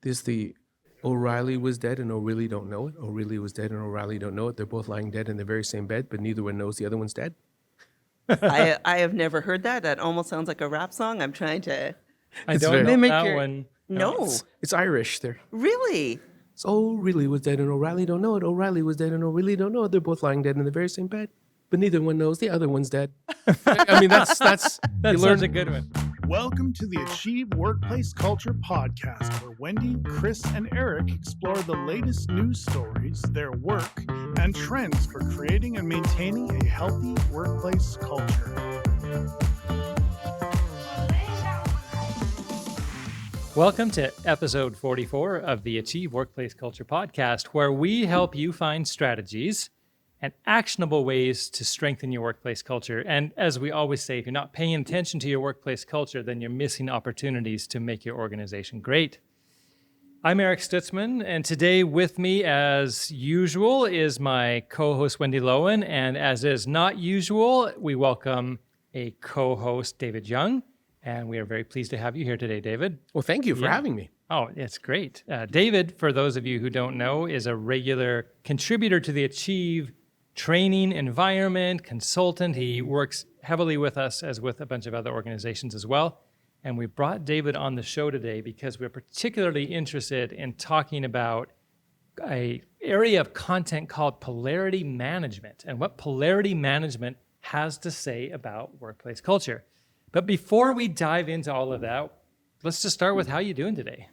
This the O'Reilly was dead and O'Reilly don't know it. O'Reilly was dead and O'Reilly don't know it. They're both lying dead in the very same bed, but neither one knows the other one's dead. I have never heard that. That almost sounds like a rap song. I'm trying to I It's don't very- know mimic that your. one. No, It's Irish. There. really. So O'Reilly was dead and O'Reilly don't know it. O'Reilly was dead and O'Reilly don't know it. They're both lying dead in the very same bed, but neither one knows the other one's dead. I mean, that's That's you learn. such a good one. Welcome to the Achieve Workplace Culture podcast, where Wendy, Chris, and Eric explore the latest news stories, their work, and trends for creating and maintaining a healthy workplace culture. Welcome to episode 44 of the Achieve Workplace Culture podcast, where we help you find strategies and actionable ways to strengthen your workplace culture. And as we always say, if you're not paying attention to your workplace culture, then you're missing opportunities to make your organization great. I'm Eric Stutzman, and today with me, as usual, is my co-host Wendy Loewen. And as is not usual, we welcome a co-host, David Jung. And we are very pleased to have you here today, David. Well, thank you for Yeah. having me. Oh, it's great. David, for those of you who don't know, is a regular contributor to the Achieve training environment, consultant. He works heavily with us as with a bunch of other organizations as well. And we brought David on the show today because we're particularly interested in talking about an area of content called polarity management and what polarity management has to say about workplace culture. But before we dive into all of that, let's just start with how you doing today.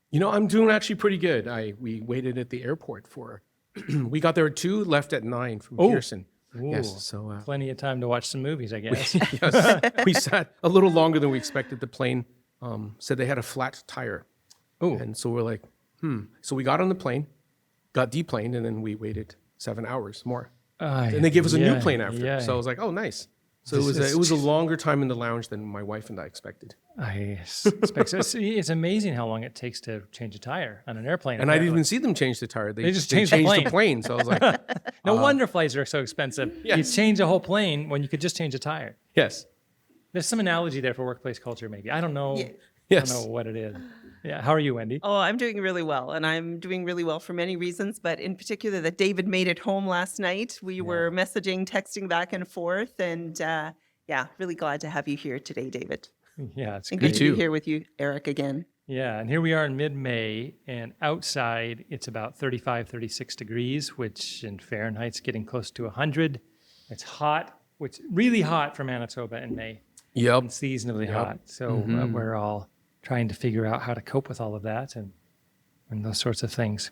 You know, I'm doing actually pretty good. We waited at the airport for. We got there at 2, left at 9 from Pearson. Yes, so Plenty of time to watch some movies, I guess. yes, we sat a little longer than we expected. The plane said they had a flat tire. Oh, And so we're like, So we got on the plane, got deplaned, and then we waited 7 hours more. And they gave us a new plane after. Yeah. So I was like, oh, nice. So This it was a longer time in the lounge than my wife and I expected. I suspect so. It's amazing how long it takes to change a tire on an airplane. And I didn't apparently. even see them change the tire. They just changed the plane. So I was like, No wonder flights are so expensive. You Yes. change a whole plane when you could just change a tire. yes. There's some analogy there for workplace culture, maybe. I don't know. Yeah. Yes. I don't know what it is. Yeah. How are you, Wendy? Oh, I'm doing really well. And I'm doing really well for many reasons, but in particular that David made it home last night. We were messaging, texting back and forth. And really glad to have you here today, David. Yeah, it's And great. good to too. be here with you, Eric, again. Yeah, and here we are in mid-May, and outside it's about 35, 36 degrees, which in Fahrenheit's getting close to 100. It's hot, which really hot for Manitoba in May. Yep. Unseasonably hot. So we're all trying to figure out how to cope with all of that and those sorts of things.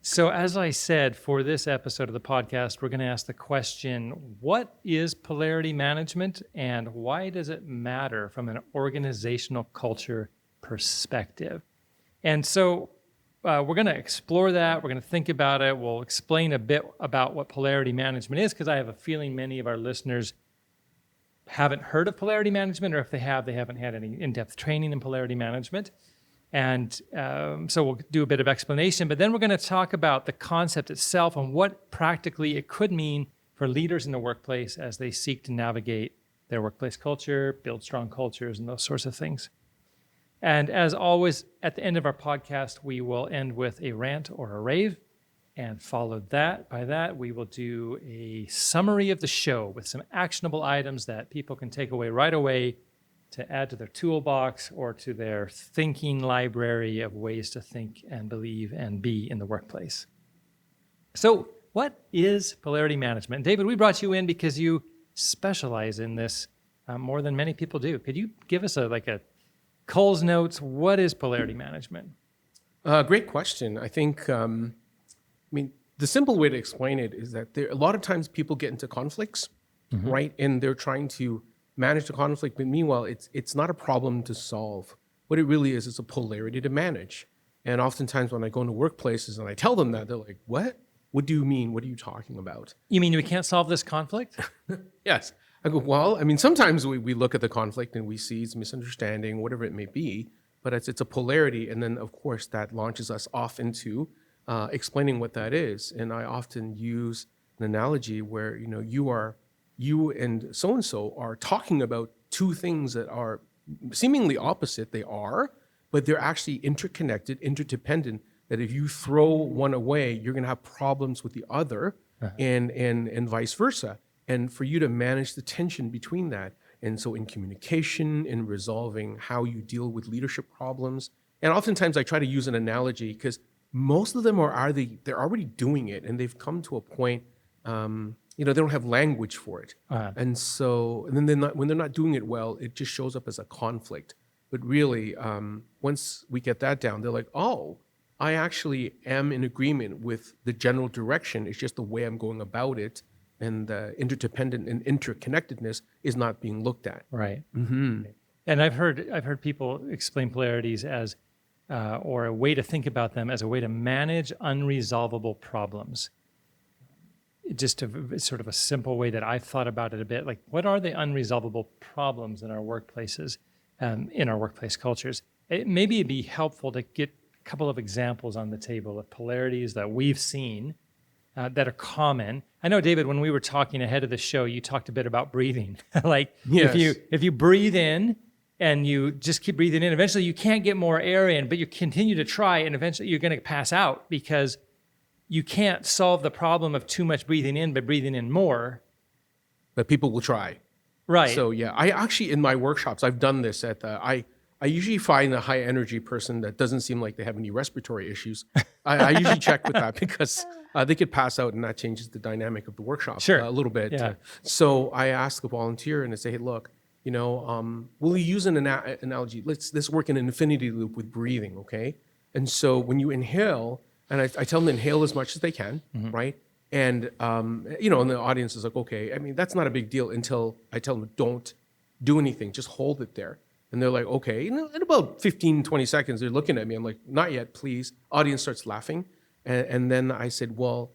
So as I said, for this episode of the podcast, we're going to ask the question, what is polarity management and why does it matter from an organizational culture perspective? And so we're going to explore that. We're going to think about it. We'll explain a bit about what polarity management is, because I have a feeling many of our listeners haven't heard of polarity management, or if they have, they haven't had any in-depth training in polarity management. And so we'll do a bit of explanation, but then we're going to talk about the concept itself and what practically it could mean for leaders in the workplace as they seek to navigate their workplace culture, build strong cultures, and those sorts of things. And as always, at the end of our podcast, we will end with a rant or a rave. And followed by that, we will do a summary of the show with some actionable items that people can take away right away to add to their toolbox or to their thinking library of ways to think and believe and be in the workplace. So what is polarity management? David, we brought you in because you specialize in this more than many people do. Could you give us a Cole's Notes? What is polarity management? Great question. I think, the simple way to explain it is that a lot of times people get into conflicts, right? And they're trying to manage the conflict, but meanwhile, it's not a problem to solve. What it really is a polarity to manage. And oftentimes when I go into workplaces and I tell them that, they're like, what? What do you mean? What are you talking about? You mean we can't solve this conflict? Yes. I go, well, sometimes we look at the conflict and we see it's misunderstanding, whatever it may be, but it's a polarity. And then, of course, that launches us off into explaining what that is. And I often use an analogy where, you and so-and-so are talking about two things that are seemingly opposite. They are, but they're actually interconnected, interdependent, that if you throw one away, you're going to have problems with the other, and vice versa. And for you to manage the tension between that, and so in communication, in resolving how you deal with leadership problems, and oftentimes I try to use an analogy because most of them they're already doing it, and they've come to a point, they don't have language for it, and then when they're not doing it well, it just shows up as a conflict. But really, once we get that down, they're like, oh, I actually am in agreement with the general direction. It's just the way I'm going about it, and the interdependent and interconnectedness is not being looked at. Right. Mm-hmm. And I've heard people explain polarities as, or a way to think about them as a way to manage unresolvable problems. Just sort of a simple way that I've thought about it a bit. Like, what are the unresolvable problems in our workplaces, in our workplace cultures? Maybe it'd be helpful to get a couple of examples on the table of polarities that we've seen that are common. I know, David, when we were talking ahead of the show, you talked a bit about breathing. Like, yes. if you breathe in and you just keep breathing in, eventually you can't get more air in, but you continue to try, and eventually you're going to pass out because you can't solve the problem of too much breathing in by breathing in more. But people will try. Right. So yeah, I actually, in my workshops, I've done this I usually find a high energy person that doesn't seem like they have any respiratory issues. I usually check with that because they could pass out, and that changes the dynamic of the workshop a little bit. Yeah. So I ask a volunteer and I say, hey, look, will you use an analogy? Let's work in an infinity loop with breathing, okay? And so when you inhale, and I tell them to inhale as much as they can, right? And, and the audience is like, okay, I mean, that's not a big deal until I tell them, don't do anything, just hold it there. And they're like, okay. In about 15, 20 seconds, they're looking at me. I'm like, not yet, please. Audience starts laughing. And then I said, well,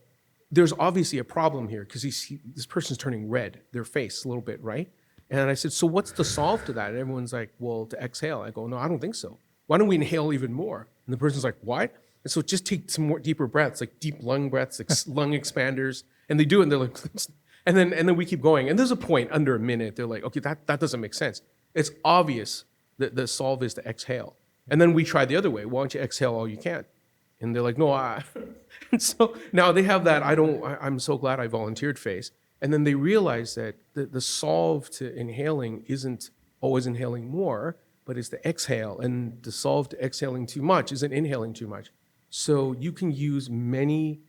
there's obviously a problem here because this person's turning red, their face a little bit, right? And I said, so what's the solve to that? And everyone's like, well, to exhale. I go, no, I don't think so. Why don't we inhale even more? And the person's like, what? And so just take some more deeper breaths, like deep lung breaths, like lung expanders. And they do it, and they're like, and then we keep going. And there's a point under a minute. They're like, okay, that doesn't make sense. It's obvious that the solve is to exhale. And then we try the other way. Why don't you exhale all you can? And they're like, no, And so now they have that, I'm so glad I volunteered face. And then they realize that the solve to inhaling isn't always inhaling more, but it's to exhale. And the solve to exhaling too much isn't inhaling too much. So you can use many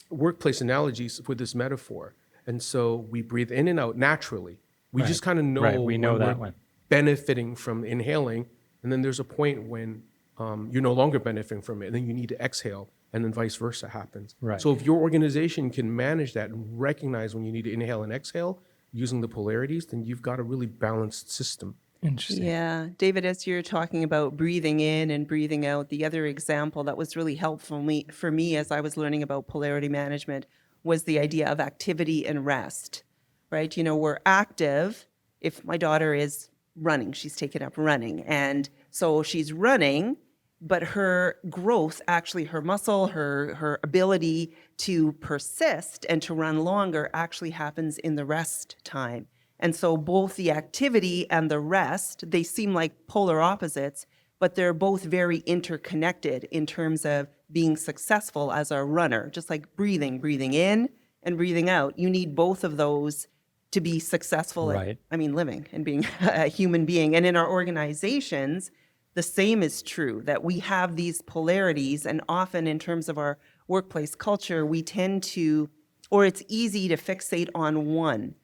workplace analogies with this metaphor. And so we breathe in and out naturally. We just kind of know, we know that one. Benefiting from inhaling. And then there's a point when you're no longer benefiting from it, and then you need to exhale, and then vice versa happens. Right. So if your organization can manage that and recognize when you need to inhale and exhale using the polarities, then you've got a really balanced system. Interesting. Yeah. David, as you're talking about breathing in and breathing out, the other example that was really helpful for me as I was learning about polarity management was the idea of activity and rest, right? We're active. If my daughter is running, she's taken up running. And so she's running, but her growth, actually her muscle, her ability to persist and to run longer actually happens in the rest time. And so both the activity and the rest, they seem like polar opposites, but they're both very interconnected in terms of being successful as a runner, just like breathing in and breathing out. You need both of those to be successful Right. at, living and being a human being. And in our organizations, the same is true, that we have these polarities, and often in terms of our workplace culture, we tend to, or it's easy to fixate on one.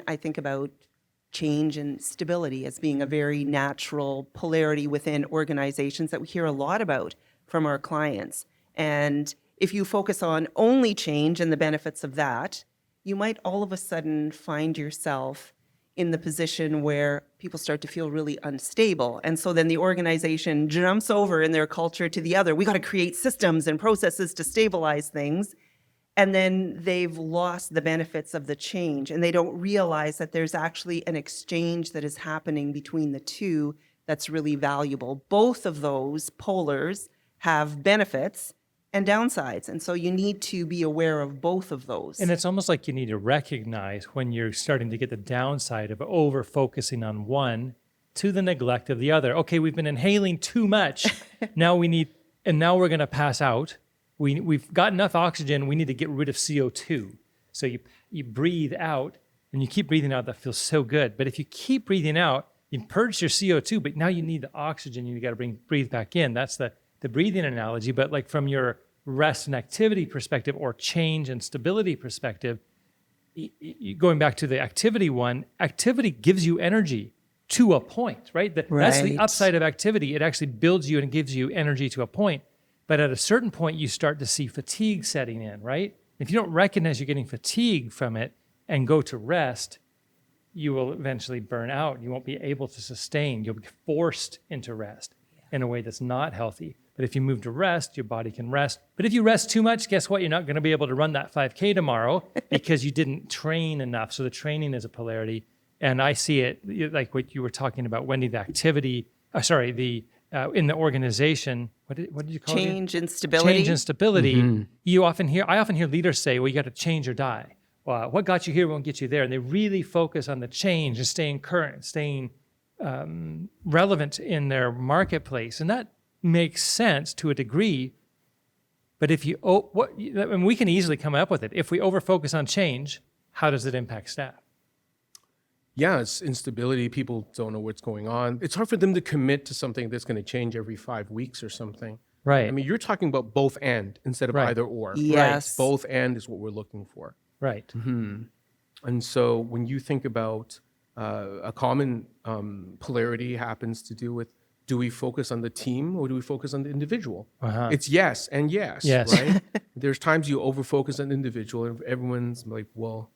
I think about change and stability as being a very natural polarity within organizations that we hear a lot about from our clients. And if you focus on only change and the benefits of that, you might all of a sudden find yourself in the position where people start to feel really unstable. And so then the organization jumps over in their culture to the other. We got to create systems and processes to stabilize things. And then they've lost the benefits of the change, and they don't realize that there's actually an exchange that is happening between the two that's really valuable. Both of those polars have benefits and downsides. And so you need to be aware of both of those. And it's almost like you need to recognize when you're starting to get the downside of over focusing on one to the neglect of the other. Okay, we've been inhaling too much. Now we're going to pass out. We've got enough oxygen. We need to get rid of CO2. So you breathe out, and you keep breathing out. That feels so good. But if you keep breathing out, you purge your CO2, but now you need the oxygen. You got to breathe back in. That's the breathing analogy. But like from your rest and activity perspective or change and stability perspective, going back to the activity one, activity gives you energy to a point, right? That's the Right. upside of activity. It actually builds you and gives you energy to a point. But at a certain point, you start to see fatigue setting in, right? If you don't recognize you're getting fatigue from it and go to rest, you will eventually burn out. You won't be able to sustain. You'll be forced into rest in a way that's not healthy. But if you move to rest, your body can rest. But if you rest too much, guess what? You're not going to be able to run that 5K tomorrow because you didn't train enough. So the training is a polarity. And I see it like what you were talking about, Wendy, the activity, in the organization, what did you call it? Change and stability. Change and stability. I often hear leaders say, well, you got to change or die. Well, what got you here won't get you there. And they really focus on the change and staying current, staying relevant in their marketplace. And that makes sense to a degree. But if we can easily come up with it. If we over-focus on change, how does it impact staff? Yeah, it's instability. People don't know what's going on. It's hard for them to commit to something that's going to change every 5 weeks or something. Right. I mean, you're talking about both and instead of Right. either or. Yes. Both and is what we're looking for. Right. And so when you think about a common polarity happens to do with, do we focus on the team or do we focus on the individual? Uh-huh. It's yes and yes, Yes. right? There's times you over-focus on the individual and everyone's like, well,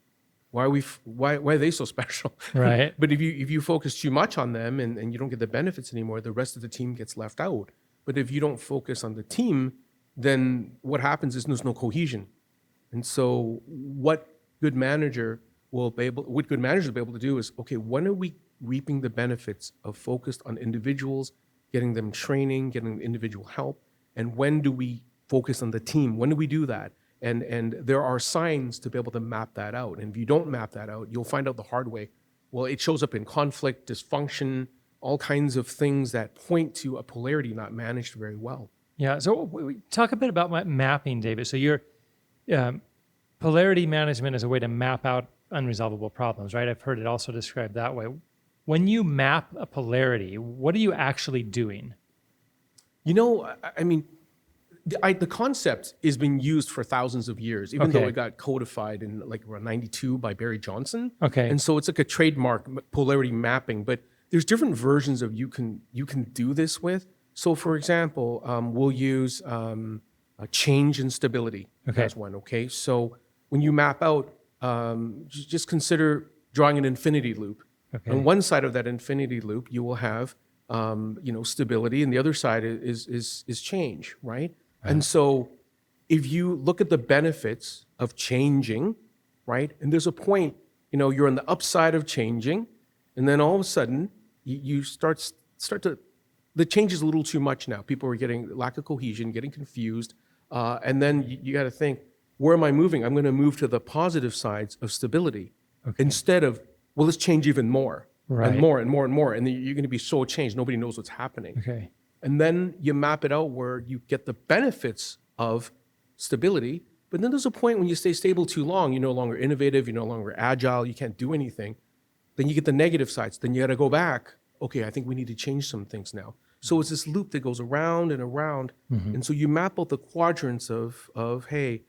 why are they so special? Right. But if you focus too much on them and you don't get the benefits anymore, the rest of the team gets left out. But if you don't focus on the team, then what happens is there's no cohesion. And so what good managers will be able to do is, okay, when are we reaping the benefits of focused on individuals, getting them training, getting individual help, and when do we focus on the team? When do we do that? And there are signs to be able to map that out. And if you don't map that out, you'll find out the hard way. Well, it shows up in conflict, dysfunction, all kinds of things that point to a polarity not managed very well. Yeah. So we talk a bit about mapping, David. So your polarity management is a way to map out unresolvable problems, right? I've heard it also described that way. When you map a polarity, what are you actually doing? You know, I mean, the concept has been used for thousands of years, even though Okay. it got codified in like around 92 by Barry Johnson. Okay. And so it's like a trademark polarity mapping, but there's different versions of you can do this with. So for example, we'll use a change and stability Okay. as one, okay? So when you map out, just consider drawing an infinity loop. Okay. On one side of that infinity loop, you will have stability, and the other side is change, right? And so if you look at the benefits of changing, right? And there's a point, you're on the upside of changing, and then all of a sudden you start to, the change is a little too much now. People are getting lack of cohesion, getting confused, and then you got to think, where am I moving? I'm going to move to the positive sides of stability instead of, well, let's change even more Right. and more and more and more, and then you're going to be so changed, nobody knows what's happening. Okay. And then you map it out where you get the benefits of stability, but then there's a point when you stay stable too long, you're no longer innovative, you're no longer agile, you can't do anything. Then you get the negative sides. Then you got to go back. Okay, I think we need to change some things now. So it's this loop that goes around and around. And so you map out the quadrants of hey,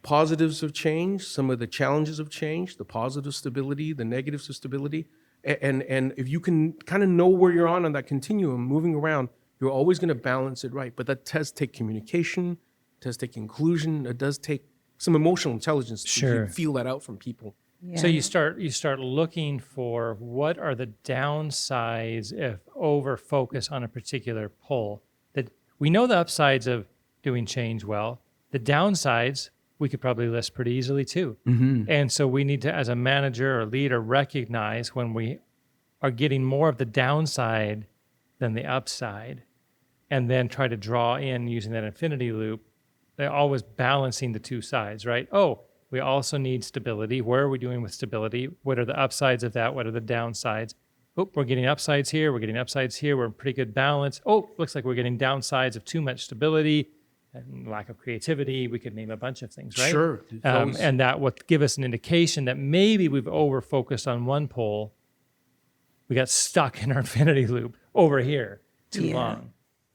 positives of change, some of the challenges of change, the positive stability, the negatives of stability. And if you can kind of know where you're on that continuum, moving around, you're always going to balance it right. But that does take communication, it does take inclusion, it does take some emotional intelligence Sure. to feel that out from people. So you start looking for what are the downsides if over focus on a particular pull. That we know the upsides of doing change well. The downsides we could probably list pretty easily too. And so we need to, as a manager or leader, recognize when we are getting more of the downside than the upside, and then try to draw in using that infinity loop. They're always balancing the two sides, right? Oh, we also need stability. Where are we doing with stability? What are the upsides of that? What are the downsides? oh, we're getting upsides here, we're getting upsides here, we're in pretty good balance. Oh, looks like we're getting downsides of too much stability and lack of creativity. We could name a bunch of things, right? Sure. And that would give us an indication that maybe we've over-focused on one pole. We got stuck in our infinity loop over here too Yeah. long.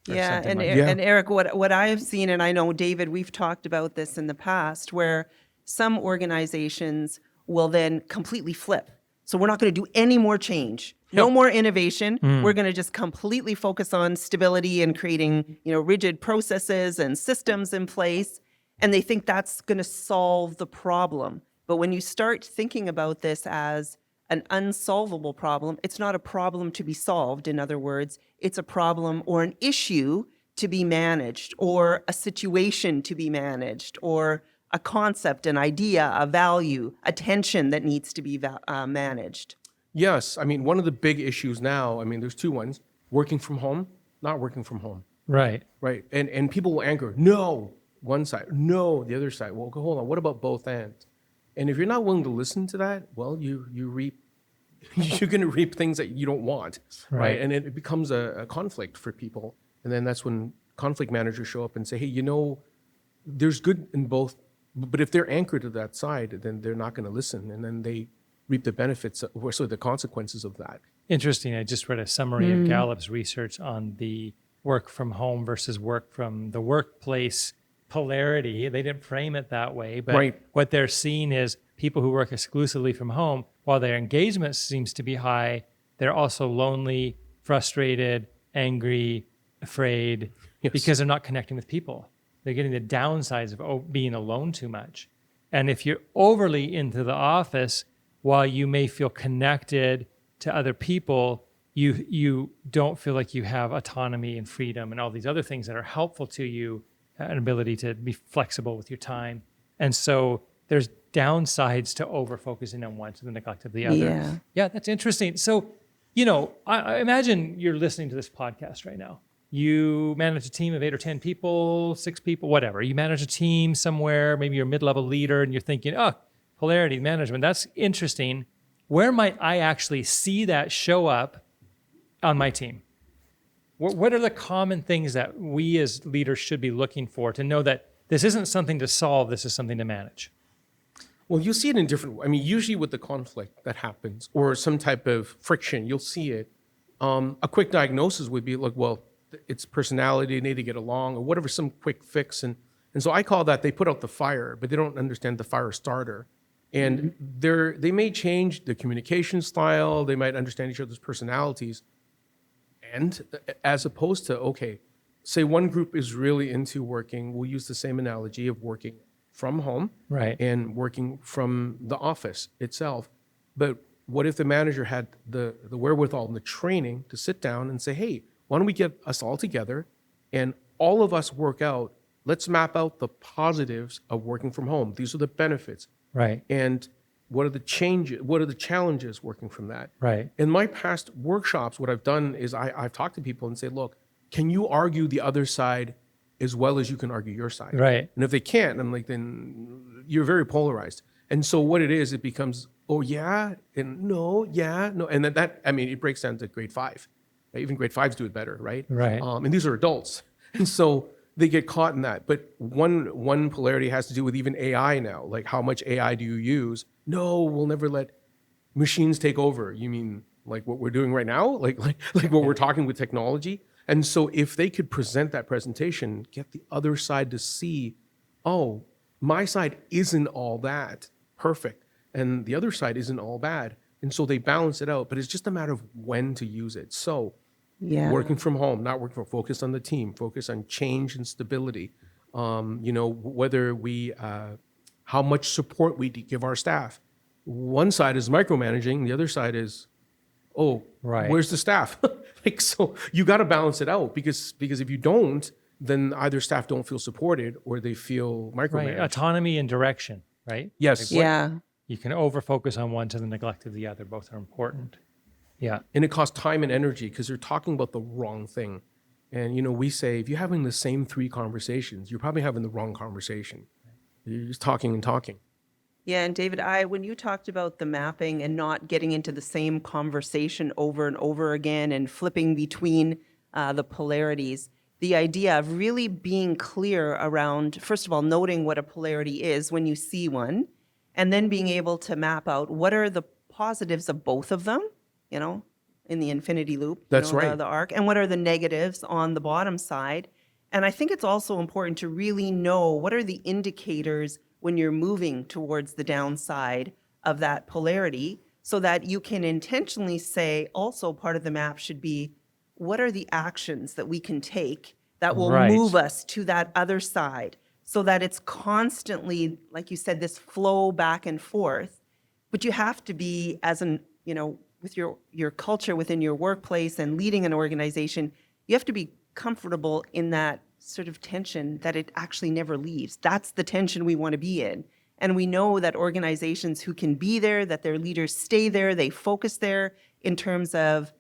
or Yeah, something and like that. and Eric, what I have seen, and I know David, we've talked about this in the past, where some organizations will then completely flip. So we're not going to do any more change, no Yep. more innovation. We're going to just completely focus on stability and creating, rigid processes and systems in place. And they think that's going to solve the problem. But when you start thinking about this as an unsolvable problem, it's not a problem to be solved. In other words, it's a problem or an issue to be managed, or a situation to be managed, or a concept, an idea, a value, a tension that needs to be managed. Yes. I mean, one of the big issues now, I mean, there's two ones: working from home, not working from home. Right. Right. And people will anchor, no, one side, no, the other side. Well, hold on. What about both ends? And if you're not willing to listen to that, well, you reap, you're going to reap things that you don't want. Right. And it becomes a conflict for people. And then that's when conflict managers show up and say, hey, there's good in both. But if they're anchored to that side, then they're not going to listen. And then they reap the benefits, or so the consequences of that. Interesting. I just read a summary of Gallup's research on the work from home versus work from the workplace polarity. They didn't frame it that way, but Right. what they're seeing is people who work exclusively from home, while their engagement seems to be high, they're also lonely, frustrated, angry, afraid, Yes. because they're not connecting with people. They're getting the downsides of being alone too much. And if you're overly into the office, while you may feel connected to other people, you don't feel like you have autonomy and freedom and all these other things that are helpful to you, an ability to be flexible with your time. And so there's downsides to over-focusing on one to the neglect of the other. Yeah, that's interesting. So, I imagine you're listening to this podcast right now. You manage a team of 8 or 10 people, 6 people, whatever. You manage a team somewhere, maybe you're a mid-level leader, and you're thinking, polarity management, that's interesting. Where might I actually see that show up on my team? What are the common things that we as leaders should be looking for to know that this isn't something to solve, this is something to manage? Well, you'll see it in different. I mean, usually with the conflict that happens or some type of friction, you'll see it. A quick diagnosis would be like, well, it's personality, they need to get along, or whatever, some quick fix. And so I call that they put out the fire, but they don't understand the fire starter. And they may change the communication style, they might understand each other's personalities. And as opposed to, okay, say one group is really into working, we'll use the same analogy of working from home, Right. and working from the office itself. But what if the manager had the wherewithal and the training to sit down and say, hey, why don't we get us all together and all of us work out, let's map out the positives of working from home. These are the benefits. Right. And what are the changes, what are the challenges working from that? Right. In my past workshops, what I've done is I've talked to people and say, look, can you argue the other side as well as you can argue your side? Right. And if they can't, I'm like, then you're very polarized. And so what it is, it becomes, oh yeah, and no, yeah, no. And then it breaks down to grade 5. Even grade 5s do it better, right? Right. And these are adults. And so they get caught in that. But one polarity has to do with even AI now. Like, how much AI do you use? No, we'll never let machines take over. You mean like what we're doing right now? Like what we're talking with technology? And so if they could present that presentation, get the other side to see, oh, my side isn't all that perfect, and the other side isn't all bad. And so they balance it out, but it's just a matter of when to use it. So working from home, not working from, focus on the team, focus on change and stability. Whether we, how much support we give our staff. One side is micromanaging, the other side is, Right. where's the staff? So you got to balance it out, because if you don't, then either staff don't feel supported or they feel micromanaged. Right. Autonomy and direction, right? Yes. You can over-focus on one to the neglect of the other. Both are important. Yeah. And it costs time and energy because they're talking about the wrong thing. And, we say, if you're having the same 3 conversations, you're probably having the wrong conversation. You're just talking and talking. Yeah, and David, when you talked about the mapping and not getting into the same conversation over and over again and flipping between the polarities, the idea of really being clear around, first of all, noting what a polarity is when you see one, and then being able to map out what are the positives of both of them, you know, in the infinity loop, That's right. the arc, and what are the negatives on the bottom side. And I think it's also important to really know what are the indicators when you're moving towards the downside of that polarity, so that you can intentionally say, also part of the map should be, what are the actions that we can take that will Right. move us to that other side, so that it's constantly, like you said, this flow back and forth. But you have to be, as an, with your culture within your workplace and leading an organization, you have to be comfortable in that sort of tension that it actually never leaves. That's the tension we want to be in. And we know that organizations who can be there, that their leaders stay there, they focus there in terms of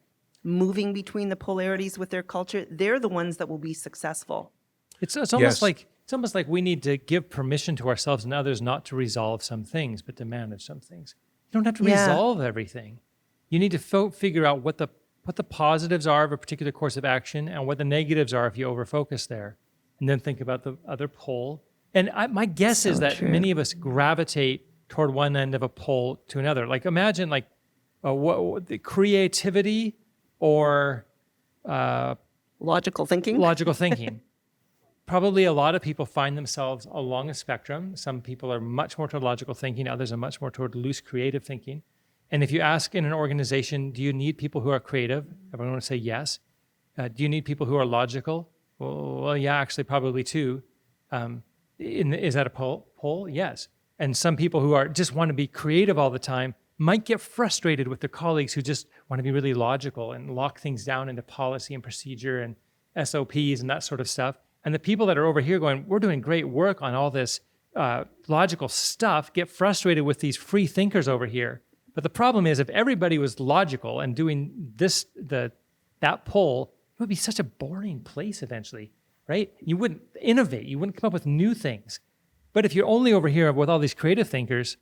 moving between the polarities with their culture, they're the ones that will be successful. It's almost like we need to give permission to ourselves and others not to resolve some things, but to manage some things. You don't have to resolve everything. You need to figure out what the positives are of a particular course of action and what the negatives are if you overfocus there, and then think about the other pole. And my guess is that many of us gravitate toward one end of a pole to another. Like imagine the creativity or logical thinking. Logical thinking. Probably a lot of people find themselves along a spectrum. Some people are much more toward logical thinking. Others are much more toward loose creative thinking. And if you ask in an organization, do you need people who are creative? Everyone would say yes. Do you need people who are logical? Well, yeah, actually, probably too. Is that a pole? Yes. And some people who just want to be creative all the time might get frustrated with their colleagues who just want to be really logical and lock things down into policy and procedure and SOPs and that sort of stuff. And the people that are over here going, we're doing great work on all this logical stuff, get frustrated with these free thinkers over here. But the problem is, if everybody was logical and doing that poll, it would be such a boring place eventually, right? You wouldn't innovate. You wouldn't come up with new things. But if you're only over here with all these creative thinkers,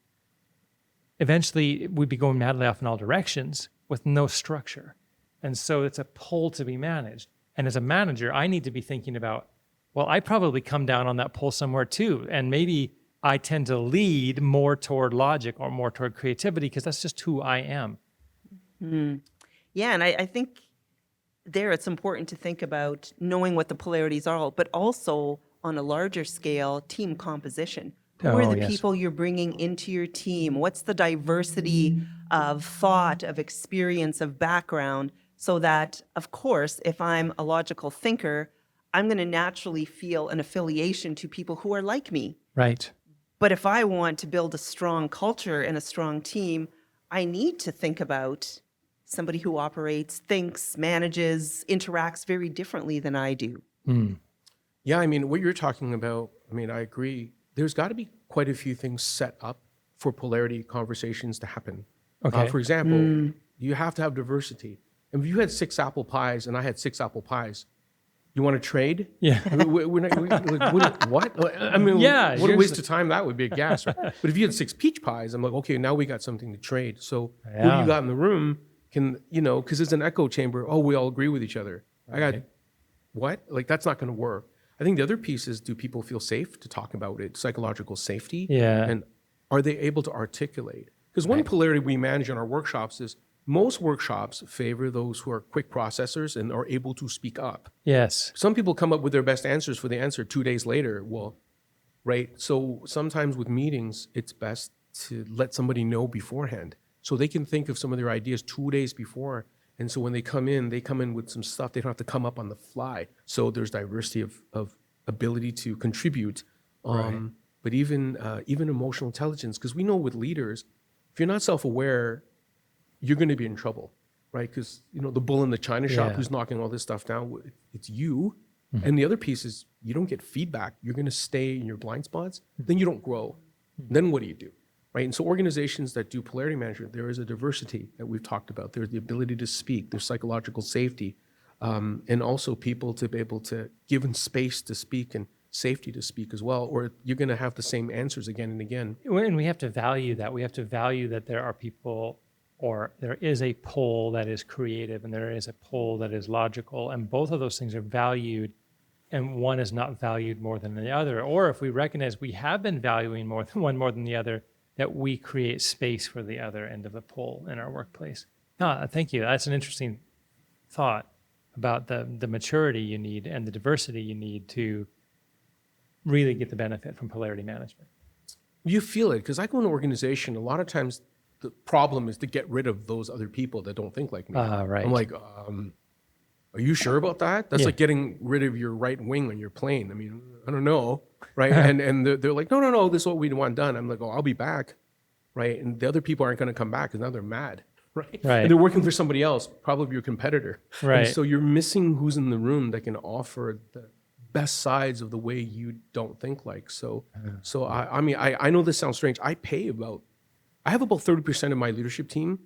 eventually we'd be going madly off in all directions with no structure. And so it's a pole to be managed. And as a manager, I need to be thinking about, well, I probably come down on that pole somewhere too. And maybe I tend to lead more toward logic or more toward creativity because that's just who I am. Mm. Yeah, and I think there it's important to think about knowing what the polarities are, but also on a larger scale, team composition. Who are the people you're bringing into your team? What's the diversity of thought, of experience, of background? So that, of course, if I'm a logical thinker, I'm going to naturally feel an affiliation to people who are like me. Right. But if I want to build a strong culture and a strong team, I need to think about somebody who operates, thinks, manages, interacts very differently than I do. Mm. Yeah, I mean, what you're talking about, I agree. There's got to be quite a few things set up for polarity conversations to happen. Okay. For example, you have to have diversity. And if you had 6 apple pies and I had 6 apple pies, you want to trade? Yeah. What? I mean, Yeah, what a waste of time that would be, a gas, right? But if you had 6 peach pies, I'm like, okay, now we got something to trade. So who do you got in the room can, because it's an echo chamber. Oh, we all agree with each other. I got, what? Like, that's not going to work. I think the other piece is, do people feel safe to talk about it? Psychological safety. Yeah. And are they able to articulate? Because one polarity we manage in our workshops is most workshops favor those who are quick processors and are able to speak up. Yes. Some people come up with their best answers for the answer 2 days later. Well, right? So sometimes with meetings, it's best to let somebody know beforehand so they can think of some of their ideas 2 days before. And so when they come in with some stuff. They don't have to come up on the fly. So there's diversity of ability to contribute. Right. But even emotional intelligence, because we know with leaders, if you're not self-aware, you're going to be in trouble, right? Because, the bull in the china shop who's knocking all this stuff down, it's you. Mm-hmm. And the other piece is you don't get feedback. You're going to stay in your blind spots. Then you don't grow. Then what do you do? Right? And so organizations that do polarity management, there is a diversity that we've talked about. There's the ability to speak, there's psychological safety, and also people to be able to give them space to speak and safety to speak as well, or you're going to have the same answers again and again. And we have to value that. We have to value that there are people, or there is a pole that is creative and there is a pole that is logical, and both of those things are valued, and one is not valued more than the other. Or if we recognize we have been valuing more than the other, that we create space for the other end of the pole in our workplace. Thank you. That's an interesting thought about the maturity you need and the diversity you need to really get the benefit from polarity management. You feel it, because I go in an organization, a lot of times the problem is to get rid of those other people that don't think like me. Right. I'm like, are you sure about that? That's like getting rid of your right wing on your plane. I mean, I don't know, right? and they're like, no, this is what we want done. I'm like, oh, I'll be back, right? And the other people aren't going to come back because now they're mad, right? And they're working for somebody else, probably your competitor. Right. And so you're missing who's in the room that can offer the best sides of the way you don't think like. So I mean, I know this sounds strange. I have about 30% of my leadership team,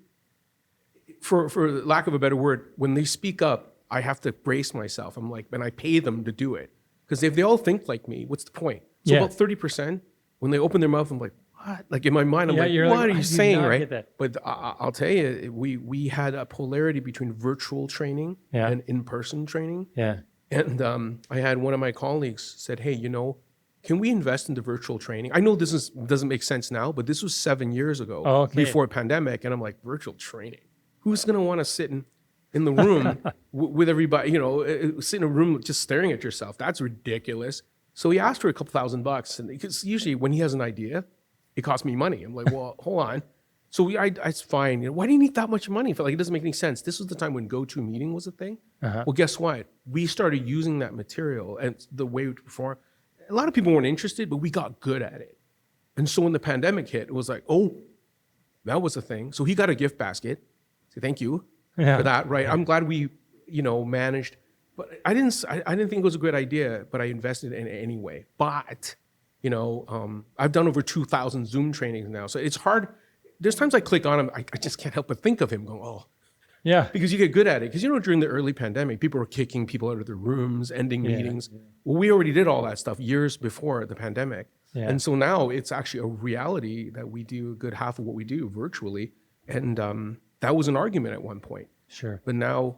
for lack of a better word, when they speak up, I have to brace myself. I'm like, and I pay them to do it. Because if they all think like me, what's the point? So about 30%, when they open their mouth, I'm like, what? Like in my mind, I'm like, what are you saying, right? But I'll tell you, we had a polarity between virtual training and in-person training. Yeah. And I had one of my colleagues said, hey, can we invest into virtual training? I know doesn't make sense now, but this was 7 years ago, before pandemic. And I'm like, virtual training? Who's going to want to sit in the room with everybody, sit in a room just staring at yourself? That's ridiculous. So he asked for a couple $1,000, and because usually when he has an idea, it costs me money. I'm like, well, hold on. So it's fine. Why do you need that much money? I feel like it doesn't make any sense. This was the time when GoToMeeting was a thing. Well, guess what? We started using that material and the way we perform. A lot of people weren't interested, but we got good at it. And so when the pandemic hit, it was like, oh, that was a thing. So he got a gift basket. Say thank you for that, right? I'm glad we, managed. But I didn't think it was a good idea, but I invested in it anyway. But, I've done over 2,000 Zoom trainings now. So it's hard. There's times I click on him, I just can't help but think of him going, oh. Yeah. Because you get good at it. Because, during the early pandemic, people were kicking people out of their rooms, ending meetings. Yeah. Well, we already did all that stuff years before the pandemic. Yeah. And so now it's actually a reality that we do a good half of what we do virtually. And that was an argument at one point. Sure. But now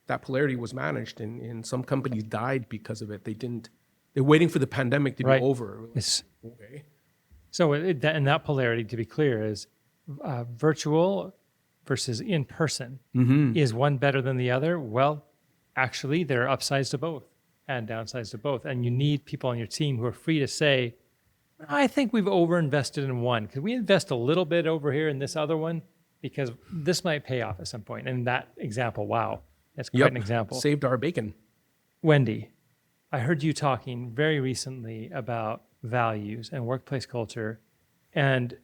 that polarity was managed, and some companies died because of it. They're waiting for the pandemic to be over. Yes. Okay. So that polarity, to be clear, is virtual versus in person. Is one better than the other? Well, actually, there are upsides to both and downsides to both. And you need people on your team who are free to say, I think we've overinvested in one. Could we invest a little bit over here in this other one? Because this might pay off at some point. And that example, wow, that's quite an example. Saved our bacon. Wendy, I heard you talking very recently about values and workplace culture and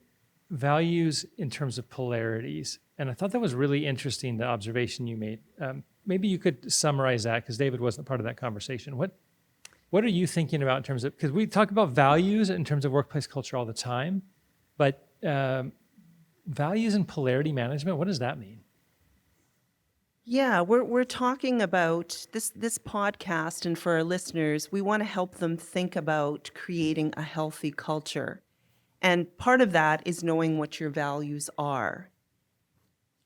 values in terms of polarities. And I thought that was really interesting, the observation you made. Maybe you could summarize that, because David wasn't part of that conversation. What are you thinking about in terms of, because we talk about values in terms of workplace culture all the time, but values and polarity management, what does that mean? Yeah, we're talking about this podcast, and for our listeners, we want to help them think about creating a healthy culture. And part of that is knowing what your values are.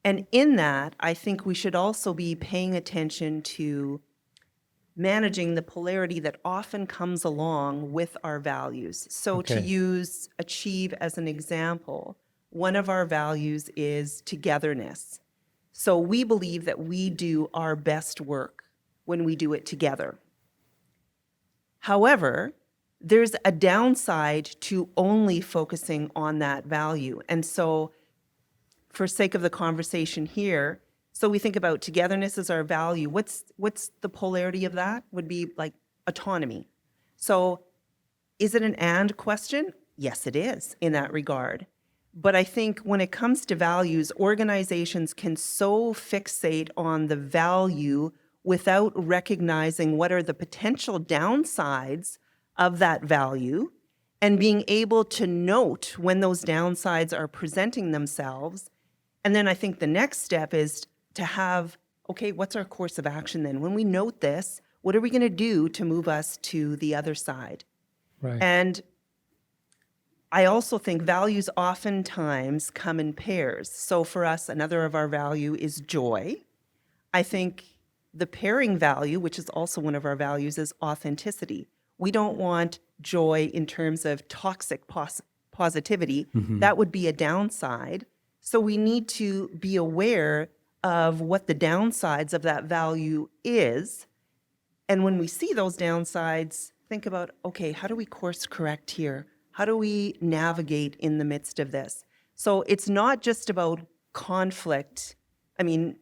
And in that, I think we should also be paying attention to managing the polarity that often comes along with our values. So to use Achieve as an example, one of our values is togetherness. So we believe that we do our best work when we do it together. However, there's a downside to only focusing on that value. And so for sake of the conversation here, so we think about togetherness as our value. What's the polarity of that? Would be like autonomy. So is it an and question? Yes, it is in that regard. But I think when it comes to values, organizations can so fixate on the value without recognizing what are the potential downsides of that value and being able to note when those downsides are presenting themselves. And then I think the next step is to have, okay, what's our course of action then? When we note this, what are we going to do to move us to the other side? Right. And I also think values oftentimes come in pairs. So for us, another of our value is joy. I think the pairing value, which is also one of our values, is authenticity. We don't want joy in terms of toxic positivity. That would be a downside. So we need to be aware of what the downsides of that value is. And when we see those downsides, think about, okay, how do we course correct here? How do we navigate in the midst of this? So it's not just about conflict. I mean,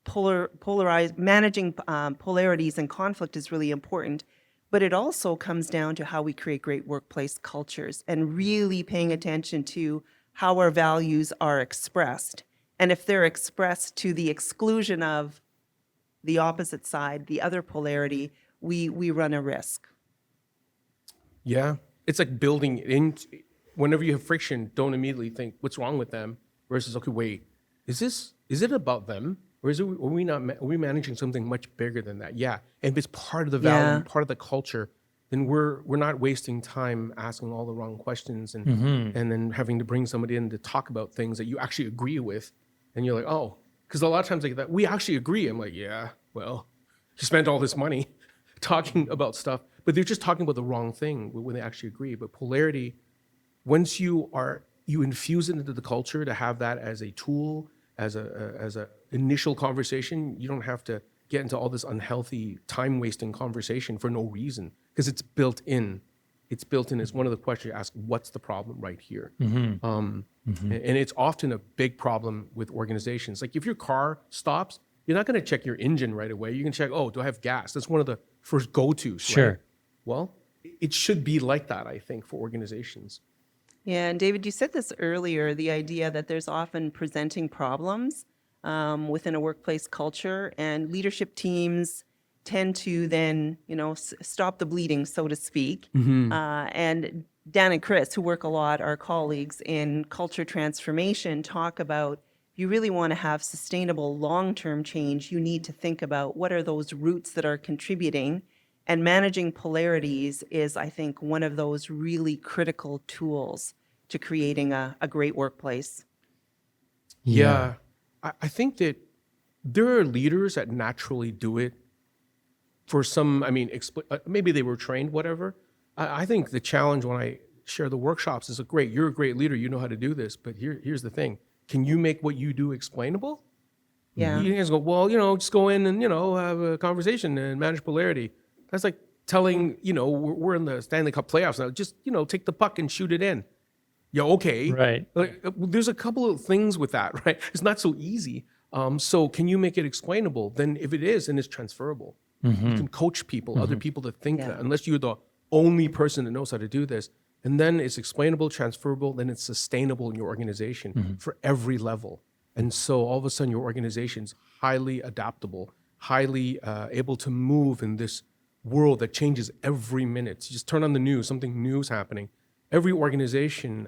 managing polarities and conflict is really important, but it also comes down to how we create great workplace cultures and really paying attention to how our values are expressed. And if they're expressed to the exclusion of the opposite side, the other polarity, we run a risk. Yeah. It's like building in. Whenever you have friction, don't immediately think, what's wrong with them? Versus, okay, wait, is it about them? Or are we managing something much bigger than that? Yeah. And if it's part of the value, Yeah. part of the culture, then we're not wasting time asking all the wrong questions and then having to bring somebody in to talk about things that you actually agree with. And you're like, oh, because a lot of times like that, we actually agree. I'm like, yeah, well, you spent all this money talking about stuff, but they're just talking about the wrong thing when they actually agree. But polarity, once you infuse it into the culture to have that as a tool, as a initial conversation, you don't have to get into all this unhealthy time wasting conversation for no reason because it's built in. It's built in as one of the questions you ask, what's the problem right here? And it's often a big problem with organizations. Like if your car stops, you're not going to check your engine right away. You can check, oh, do I have gas? That's one of the first go-tos. Sure. Right? Well, it should be like that, I think, for organizations. Yeah, and David, you said this earlier, the idea that there's often presenting problems within a workplace culture, and leadership teams tend to then, stop the bleeding, so to speak. And Dan and Chris, who work a lot, our colleagues in culture transformation, talk about if you really want to have sustainable long-term change, you need to think about what are those roots that are contributing. And managing polarities is, I think, one of those really critical tools to creating a great workplace. Yeah. I think that there are leaders that naturally do it for some, maybe they were trained, whatever. I think the challenge when I share the workshops is, great, you're a great leader, you know how to do this, but here's the thing. Can you make what you do explainable? Yeah. You guys go, well, just go in and, have a conversation and manage polarity. That's like telling, we're in the Stanley Cup playoffs now. Just, take the puck and shoot it in. Yeah, okay. Right. Like, there's a couple of things with that, right? It's not so easy. So can you make it explainable? Then if it is, then it's transferable. You can coach people, other people to think that, unless you're the only person that knows how to do this. And then it's explainable, transferable, then it's sustainable in your organization for every level. And so all of a sudden your organization's highly adaptable, highly able to move in this world that changes every minute. You just turn on the news, something new is happening. Every organization,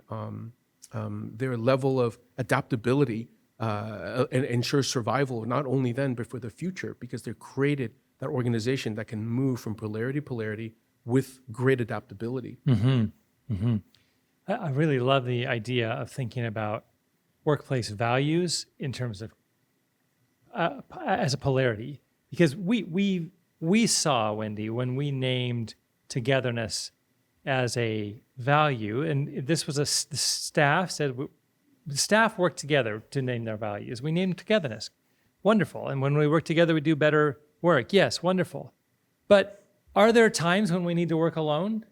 their level of adaptability and ensures survival, not only then, but for the future, because they're created that organization that can move from polarity to polarity with great adaptability. I really love the idea of thinking about workplace values in terms of as a polarity, because we saw, Wendy, when we named togetherness as a value, and this was the staff said the staff worked together to name their values. We named togetherness, wonderful, and when we work together, we do better work. Yes, wonderful, but are there times when we need to work alone?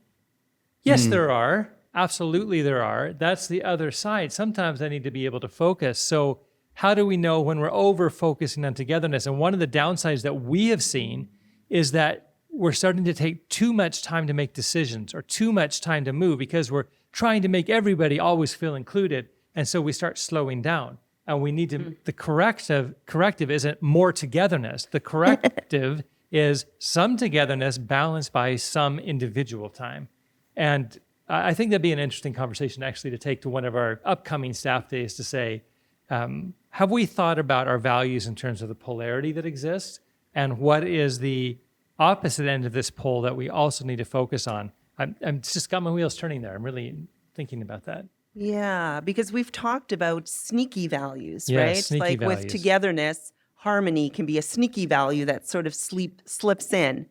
Yes, there are. Absolutely, there are. That's the other side. Sometimes I need to be able to focus. So how do we know when we're over-focusing on togetherness? And one of the downsides that we have seen is that we're starting to take too much time to make decisions or too much time to move because we're trying to make everybody always feel included. And so we start slowing down. And we need to, the corrective isn't more togetherness. The corrective is some togetherness balanced by some individual time. And I think that'd be an interesting conversation actually to take to one of our upcoming staff days to say, have we thought about our values in terms of the polarity that exists? And what is the opposite end of this pole that we also need to focus on? it's just got my wheels turning there. I'm really thinking about that. Yeah, because we've talked about sneaky values, Yeah, right? sneaky Like with values. togetherness, harmony can be a sneaky value that sort of slips in.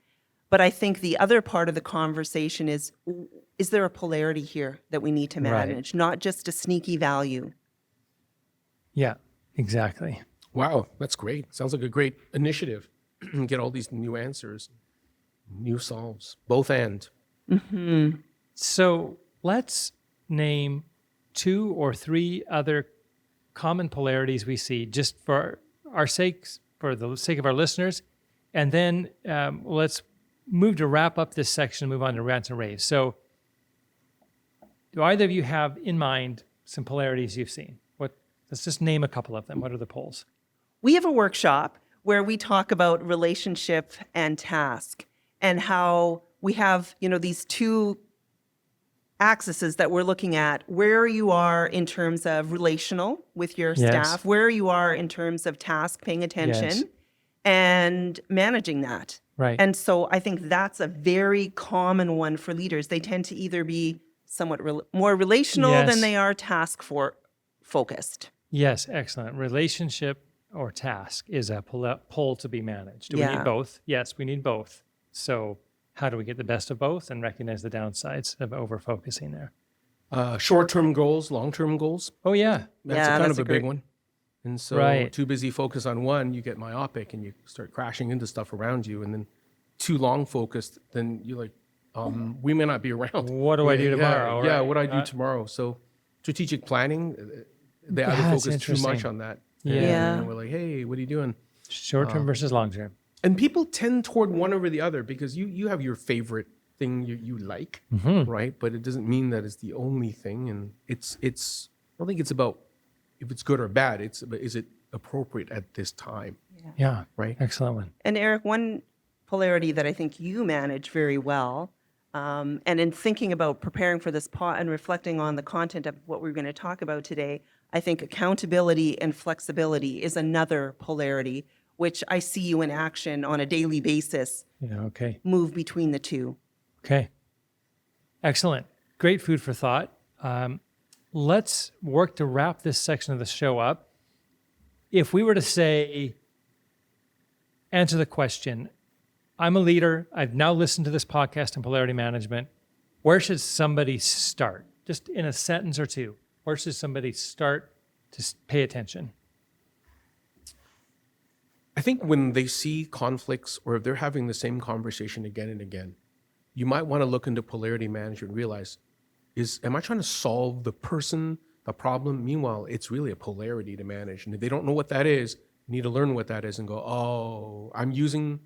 But I think the other part of the conversation is there a polarity here that we need to Right. manage, not just a sneaky value? Yeah, exactly. Wow, that's great. Sounds like a great initiative. Get all these new answers, new solves, both and. So let's name 2 or 3 other common polarities we see, just for our sakes, for the sake of our listeners, and then let's move to wrap up this section and move on to rants and raves. So do either of you have in mind some polarities you've seen? Let's just name a couple of them. What are the poles? We have a workshop where we talk about relationship and task and how we have, these two axes that we're looking at, where you are in terms of relational with your Yes. staff, where you are in terms of task, paying attention, Yes. and managing that. Right. And so I think that's a very common one for leaders. They tend to either be somewhat more relational Yes. than they are focused. Yes, excellent. Relationship or task is a pole to be managed. Do we Yeah. need both? Yes, we need both. So how do we get the best of both and recognize the downsides of over-focusing there? Short-term goals, long-term goals. Oh, yeah. That's Yeah, kind that's of a a big great- one. And so Right. too busy focus on one, you get myopic and you start crashing into stuff around you. And then too long focused, then you're like, we may not be around. What do I do tomorrow, Yeah, right? what do I do tomorrow? So strategic planning, they either That's focus too much interesting. on that. Yeah. And we're like, hey, what are you doing? Short-term versus long-term. And people tend toward one over the other because you have your favorite thing you like, right? But it doesn't mean that it's the only thing. And it's I don't think it's about if it's good or bad. It's about, is it appropriate at this time, Yeah. right? Excellent one. And Eric, one polarity that I think you manage very well, and in thinking about preparing for this pod and reflecting on the content of what we're going to talk about today, I think accountability and flexibility is another polarity, which I see you in action on a daily basis, Yeah, okay. move between the two. Okay. Excellent. Great food for thought. Let's work to wrap this section of the show up. If we were to say, answer the question, I'm a leader. I've now listened to this podcast on polarity management. Where should somebody start? Just in a sentence or two. Where should somebody start to pay attention? I think when they see conflicts or if they're having the same conversation again and again, you might want to look into polarity management and realize, am I trying to solve the problem? Meanwhile, it's really a polarity to manage. And if they don't know what that is, you need to learn what that is and go, oh, I'm using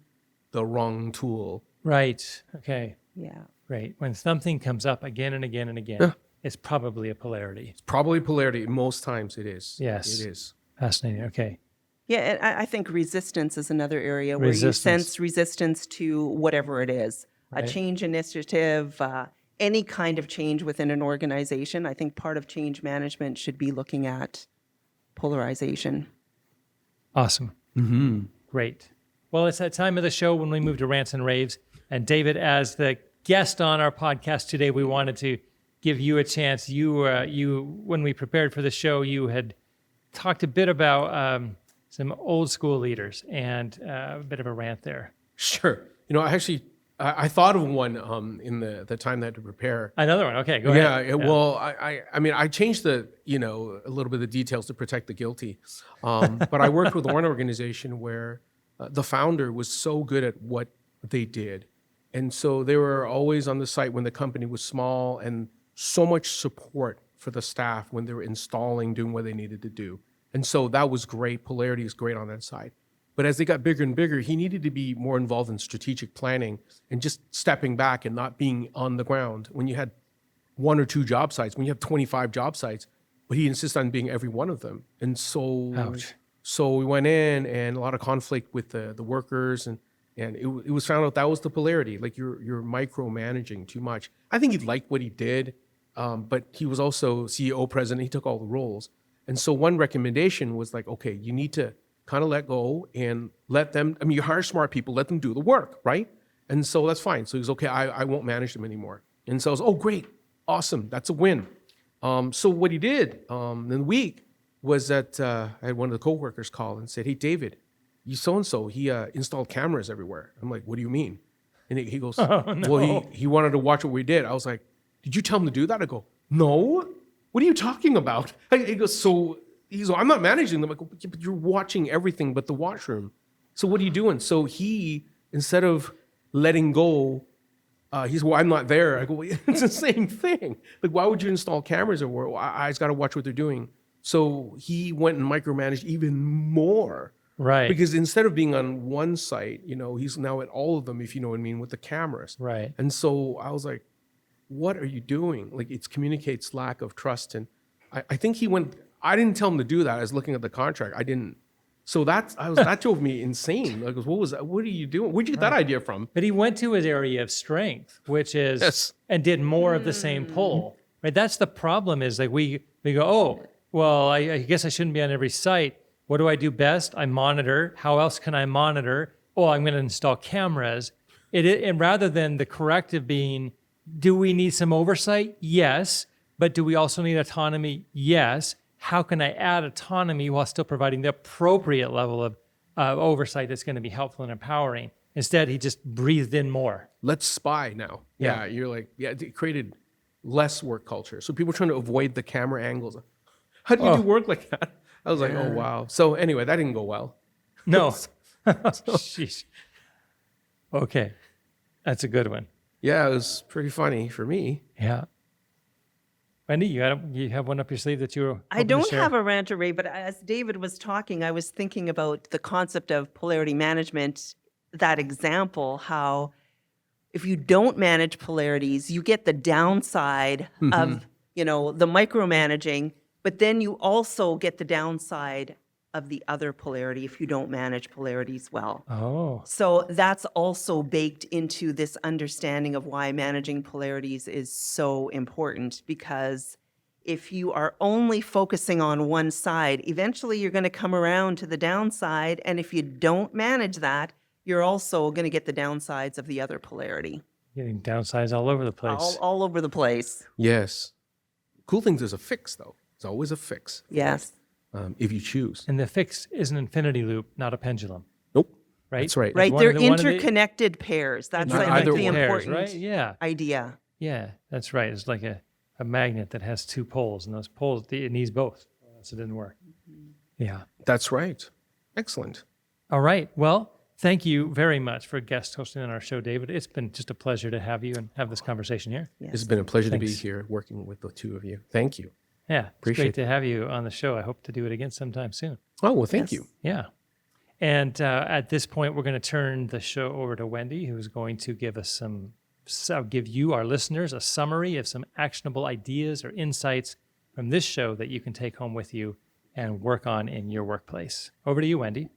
the wrong tool. Right. Okay. Yeah. Great. When something comes up again and again and again, it's probably a polarity. It's probably polarity. Most times it is. Yes. It is. Fascinating. Okay. Yeah, and I think resistance is another area where you Resistance. sense resistance to whatever it is, Right. a change initiative, any kind of change within an organization. I think part of change management should be looking at polarization. Awesome. Mm-hmm. Great. Well, it's that time of the show when we move to rants and raves. And David, as the guest on our podcast today, we wanted to give you a chance. You, when we prepared for the show, you had talked a bit about some old school leaders and a bit of a rant there. Sure. I thought of one in the time that I had to prepare. Another one. Okay, go Yeah, ahead. well, I changed a little bit of the details to protect the guilty. But I worked with one organization where the founder was so good at what they did. And so they were always on the site when the company was small and so much support for the staff when they were installing, doing what they needed to do. And so that was great. Polarity is great on that side. But as they got bigger and bigger, he needed to be more involved in strategic planning and just stepping back and not being on the ground. When you had 1 or 2 job sites, when you have 25 job sites, but he insisted on being every one of them. And so, Ouch. so we went in and a lot of conflict with the workers and it was found out that was the polarity. Like you're micromanaging too much. I think he liked what he did, but he was also CEO, president. He took all the roles. And so one recommendation was like, okay, you need to kind of let go and let them, you hire smart people, let them do the work, right? And so that's fine. So he's okay, I won't manage them anymore. And so I was, oh, great, awesome, that's a win. So what he did in the week was that I had one of the coworkers call and said, hey, David, you so-and-so, he installed cameras everywhere. I'm like, what do you mean? And he goes, well, he wanted to watch what we did. I was like, did you tell him to do that? I go, no, what are you talking about? He goes, I'm not managing them. I go, yeah, but you're watching everything but the washroom. So what are you doing? So he, instead of letting go, he's, well, I'm not there. I go, well, it's the same thing. Like, why would you install cameras everywhere? Well, I just got to watch what they're doing. So he went and micromanaged even more. Right. Because instead of being on one site, he's now at all of them, if you know what I mean, with the cameras. Right. And so I was like, what are you doing? Like, it communicates lack of trust. And I think I didn't tell him to do that. I was looking at the contract. I didn't. So that drove me insane. Like, what was that? What are you doing? Where'd you get that idea from? But he went to his area of strength, which is, Yes. and did more of the same pull. Right. That's the problem is like we go, oh, well, I guess I shouldn't be on every site. What do I do best? I monitor. How else can I monitor? Oh, I'm going to install cameras. And rather than the corrective being, do we need some oversight? Yes. But do we also need autonomy? Yes. How can I add autonomy while still providing the appropriate level of oversight that's going to be helpful and empowering? Instead, he just breathed in more. Let's spy now. Yeah. You're like, yeah, it created less work culture. So people are trying to avoid the camera angles. How do you do work like that? I was like, oh, wow. So anyway, that didn't go well. No. Sheesh. Okay. That's a good one. Yeah, it was pretty funny for me. Yeah. Wendy, you have one up your sleeve that you were I hoping to don't share? have a rant or rave, but as David was talking, I was thinking about the concept of polarity management, that example, how if you don't manage polarities, you get the downside of, the micromanaging, but then you also get the downside of the other polarity if you don't manage polarities well. Oh. So that's also baked into this understanding of why managing polarities is so important, because if you are only focusing on one side, eventually you're going to come around to the downside. And if you don't manage that, you're also going to get the downsides of the other polarity. Getting downsides all over the place. All over the place. Yes. Cool thing, there's a fix, though. It's always a fix Yes. if you choose. And the fix is an infinity loop, not a pendulum. Nope. Right? That's right. Right. one They're of the- one of the- interconnected pairs. That's Not I either think the one. important right? Yeah. idea. Yeah, that's right. It's like a magnet that has two poles, and those poles, it needs both. So it didn't work. Yeah. That's right. Excellent. All right. Well, thank you very much for guest hosting on our show, David. It's been just a pleasure to have you and have this conversation here. Yes. It's been a pleasure to be Thanks. here working with the two of you. Thank you. Yeah, it's Appreciate great to have you on the show. I hope to do it again sometime soon. Oh, well, thank Yes. you. Yeah. And at this point, we're going to turn the show over to Wendy, who's going to give us give you, our listeners, a summary of some actionable ideas or insights from this show that you can take home with you and work on in your workplace. Over to you, Wendy.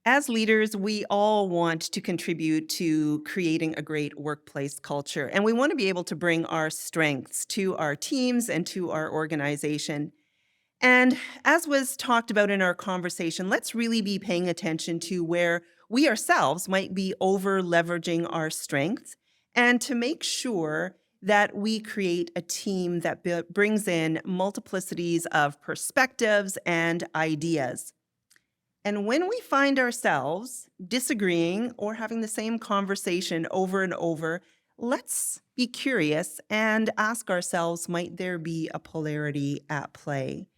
As leaders, we all want to contribute to creating a great workplace culture, and we want to be able to bring our strengths to our teams and to our organization. And as was talked about in our conversation, let's really be paying attention to where we ourselves might be over leveraging our strengths, and to make sure that we create a team that brings in multiplicities of perspectives and ideas. And when we find ourselves disagreeing or having the same conversation over and over, let's be curious and ask ourselves, might there be a polarity at play?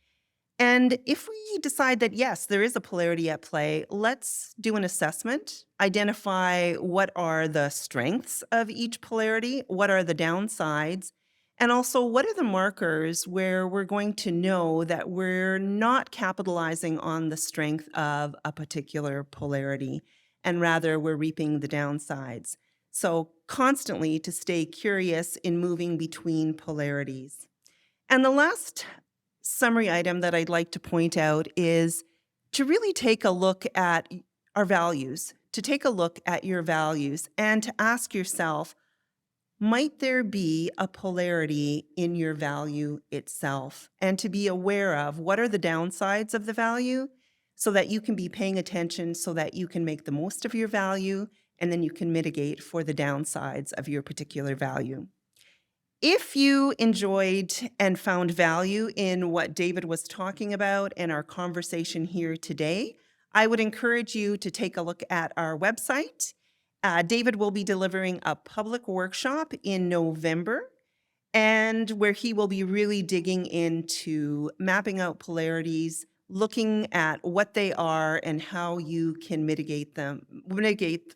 And if we decide that, yes, there is a polarity at play, let's do an assessment, identify what are the strengths of each polarity, what are the downsides, and also what are the markers where we're going to know that we're not capitalizing on the strength of a particular polarity, and rather we're reaping the downsides. So constantly to stay curious in moving between polarities. And the last summary item that I'd like to point out is to really take a look at our values, to take a look at your values and to ask yourself, might there be a polarity in your value itself? And to be aware of what are the downsides of the value so that you can be paying attention so that you can make the most of your value and then you can mitigate for the downsides of your particular value. If you enjoyed and found value in what David was talking about and our conversation here today, I would encourage you to take a look at our website. David will be delivering a public workshop in November, and where he will be really digging into mapping out polarities, looking at what they are and how you can mitigate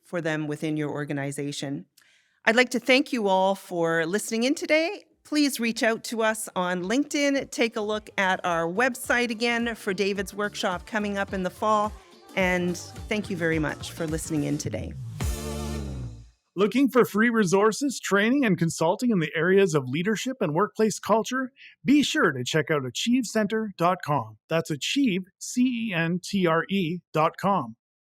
for them within your organization. I'd like to thank you all for listening in today. Please reach out to us on LinkedIn. Take a look at our website again for David's workshop coming up in the fall. And thank you very much for listening in today. Looking for free resources, training, and consulting in the areas of leadership and workplace culture? Be sure to check out achievecenter.com. That's achieve, CENTRE.com.